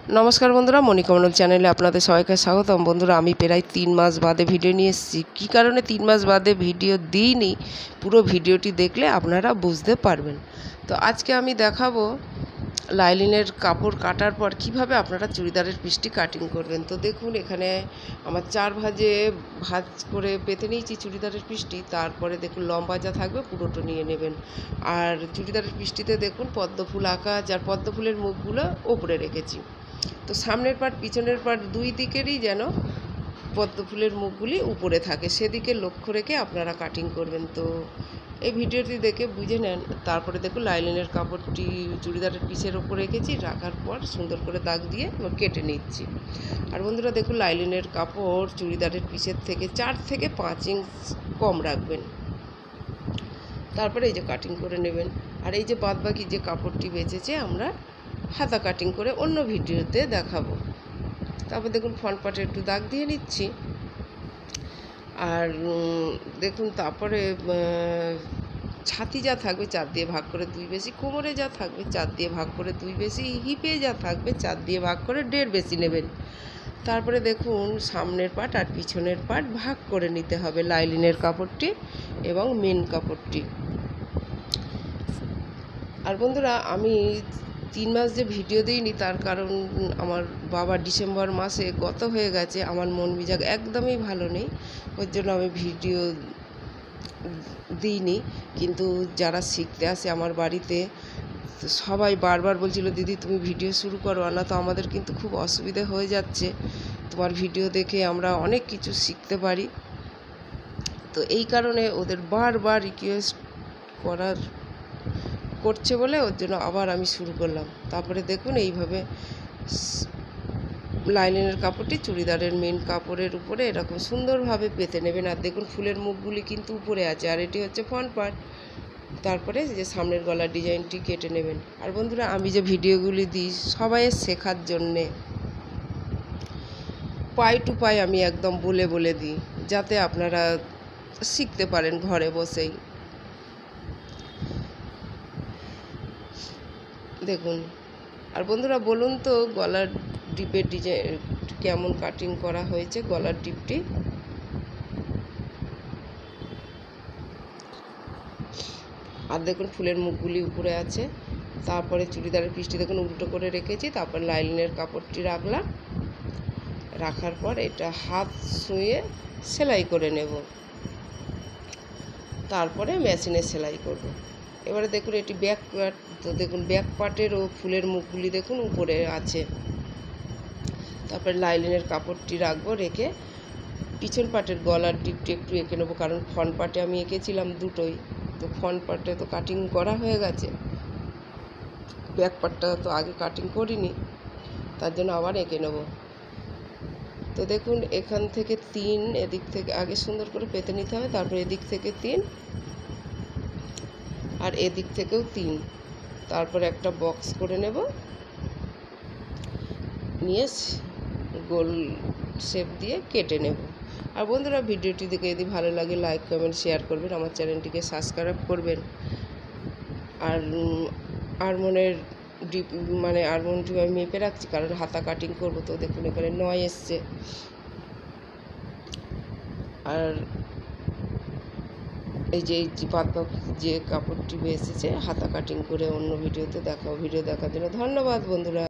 नमस्कार बंधुरा मणिका मण्डल चैनेले आपनादेर सबाइके स्वागतम। बंधुरा आमी प्राय 3 मास बादे भिडियो निये एसेछि। कि कारणे 3 मास बादे भिडियो दिइनि पुरो भिडियोटी देखले आपनारा बुझते पारबेन। तो आजके आमी देखाबो लाइलिनेर कापड़ काटार पर किभाबे आपनारा चूड़िदारेर पिसटी काटिंग करबेन। तो देखुन एखाने आमार 4 भाजे भाज करे पेते निয়েছি चूड़िदारेर पिसटी। तारपरे देखुन लम्बा जा थाकबे पुरोटा निये नेबेन। आर चूड़िदारेर पिसटीते देखुन पद्मफुल आँका, जार पद्मफुलेर मुखगुलो ओपरे रेखेछि। तो सामनेर पार्ट पिछनेर पार्ट दुई दिकेरই যেন পদ্মফুলের মুখগুলি উপরে থাকে সেদিকে লক্ষ্য রেখে আপনারা কাটিং করবেন। তো এই ভিডিওটি দেখে বুঝে নেন। তারপরে দেখুন লাইলিনের কাপড়টি চুড়িদারের পিছের ওপর রেখেছি, রাখার পর সুন্দর করে দাগ দিয়ে কেটে নিচ্ছি। আর বন্ধুরা দেখুন লাইলিনের কাপড় চুড়িদারের পিছের থেকে 4 থেকে 5 ইঞ্চ কম রাখবেন। তারপরে এই যে কাটিং করে নেবেন। আর এই যে বাদবাকি যে কাপড়টি বেঁচেছে আমরা হাতা কাটিং করে অন্য ভিডিওতে দেখাবো। তারপর দেখুন ফ্রন্ট পার্টে একটু দাগ দিয়ে নিচ্ছি। আর দেখুন তারপরে ছাতি যা থাকবে 4 দিয়ে ভাগ করে 2 বেশি, কোমরে যা থাকবে 4 দিয়ে ভাগ করে 2 বেশি, হিপে যা থাকবে 4 দিয়ে ভাগ করে 1.5 বেশি নেবেন। তারপরে দেখুন সামনের পার্ট আর পিছনের পার্ট ভাগ করে নিতে হবে লাইলিনের কাপড়টি এবং মেন কাপড়টি। আর বন্ধুরা আমি 3 মাস যে ভিডিও দিইনি তার কারণ আমার বাবা ডিসেম্বর মাসে গত হয়ে গেছে। আমার মন মেজাজ একদমই ভালো নেই, ওর জন্য আমি ভিডিও দিইনি। কিন্তু যারা শিখতে আসে আমার বাড়িতে সবাই বারবার বলছিল, দিদি তুমি ভিডিও শুরু করো, না তো আমাদের কিন্তু খুব অসুবিধা হয়ে যাচ্ছে, তোমার ভিডিও দেখে আমরা অনেক কিছু শিখতে পারি। তো এই কারণে ওদের বারবার রিকোয়েস্ট করছে বলে ওর জন্য আবার আমি শুরু করলাম। তারপরে দেখুন এইভাবে লাইলিনের কাপড়টি চুড়িদারের মেন কাপড়ের উপরে এরকম সুন্দরভাবে পেতে নেবেন। আর দেখুন ফুলের মুখগুলি কিন্তু উপরে আছে, আর এটি হচ্ছে ফ্রন্ট পার্ট। তারপরে যে সামনের গলার ডিজাইনটি কেটে নেবেন। আর বন্ধুরা আমি যে ভিডিওগুলি দিই সবাইয়ের শেখার জন্যে পাই টু পাই আমি একদম বলে বলে দিই, যাতে আপনারা শিখতে পারেন ঘরে বসেই। দেখুন। আর বন্ধুরা বলুন তো গলার ডিপের ডিজাইন কেমন কাটিং করা হয়েছে গলার ডিপটি। আর দেখুন ফুলের মুখগুলি উপরে আছে। তারপরে চুড়িদারের পিসটি দেখুন উল্টো করে রেখেছি। তারপর লাইলিনের কাপড়টি রাখলাম, রাখার পর এটা হাত ছুঁয়ে সেলাই করে নেব। তারপরে মেশিনে সেলাই করব। এবারে দেখুন এটি ব্যাক পার্ট। তো দেখুন ব্যাক পার্টেরও ফুলের মুখগুলি দেখুন উপরে আছে। তারপরে লাইলিনের কাপড়টি রাখবো, রেখে পিছন পার্টের গলার ডিপটি একটু এঁকে নেবো, কারণ ফ্রন্ট পার্টে আমি এঁকেছিলাম দুটোই। তো ফ্রন্ট পার্টে তো কাটিং করা হয়ে গেছে, ব্যাক পার্টটা তো আগে কাটিং করিনি, তার জন্য আবার এঁকে নেব। তো দেখুন এখান থেকে 3, এদিক থেকে আগে সুন্দর করে পেতে নিতে হবে। তারপরে এদিক থেকে 3 আর এদিক থেকেও 3। তারপরে একটা বক্স করে নেব, নিয়ে গোল শেপ দিয়ে কেটে নেব। আর বন্ধুরা ভিডিওটি দেখে যদি ভালো লাগে লাইক কমেন্ট শেয়ার করবেন, আমার চ্যানেলটিকে সাবস্ক্রাইব করবেন। আর আরমনের ডিপ মানে আরমনটি আমি মেপে রাখছি, কারণ হাতা কাটিং করব। তো দেখুন এখানে 9 এসছে। আর এই যে যে কাপড়টি এসেছে হাতা কাটিং করে অন্য ভিডিওতে দেখাবো। ভিডিও দেখার জন্য ধন্যবাদ বন্ধুরা।